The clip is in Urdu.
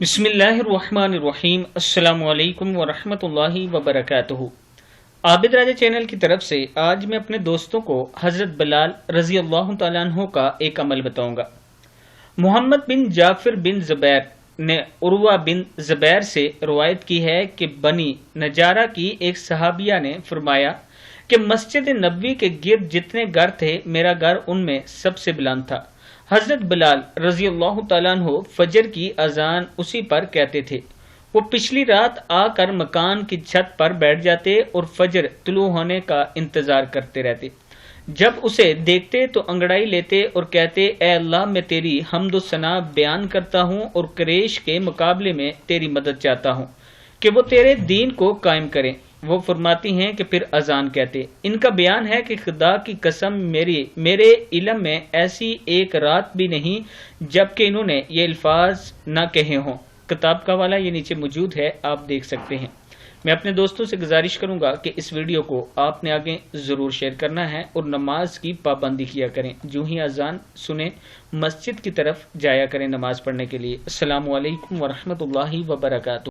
بسم اللہ الرحمن الرحیم۔ السلام علیکم ورحمۃ اللہ وبرکاتہ۔ عابد راجہ چینل کی طرف سے آج میں اپنے دوستوں کو حضرت بلال رضی اللہ تعالیٰ عنہ کا ایک عمل بتاؤں گا۔ محمد بن جعفر بن زبیر نے عروہ بن زبیر سے روایت کی ہے کہ بنی نجارہ کی ایک صحابیہ نے فرمایا کہ مسجد نبوی کے گرد جتنے گھر تھے میرا گھر ان میں سب سے بلند تھا۔ حضرت بلال رضی اللہ تعالیٰ عنہ فجر کی اذان اسی پر کہتے تھے۔ وہ پچھلی رات آ کر مکان کی چھت پر بیٹھ جاتے اور فجر طلوع ہونے کا انتظار کرتے رہتے۔ جب اسے دیکھتے تو انگڑائی لیتے اور کہتے، اے اللہ میں تیری حمد و ثنا بیان کرتا ہوں اور قریش کے مقابلے میں تیری مدد چاہتا ہوں کہ وہ تیرے دین کو قائم کریں۔ وہ فرماتی ہیں کہ پھر اذان کہتے۔ ان کا بیان ہے کہ خدا کی قسم میرے علم میں ایسی ایک رات بھی نہیں جبکہ انہوں نے یہ الفاظ نہ کہے ہوں۔ کتاب کا حوالہ یہ نیچے موجود ہے، آپ دیکھ سکتے ہیں۔ میں اپنے دوستوں سے گزارش کروں گا کہ اس ویڈیو کو آپ نے آگے ضرور شیئر کرنا ہے اور نماز کی پابندی کیا کریں۔ جو ہی اذان سنیں مسجد کی طرف جایا کریں نماز پڑھنے کے لیے۔ السلام علیکم ورحمۃ اللہ وبرکاتہ۔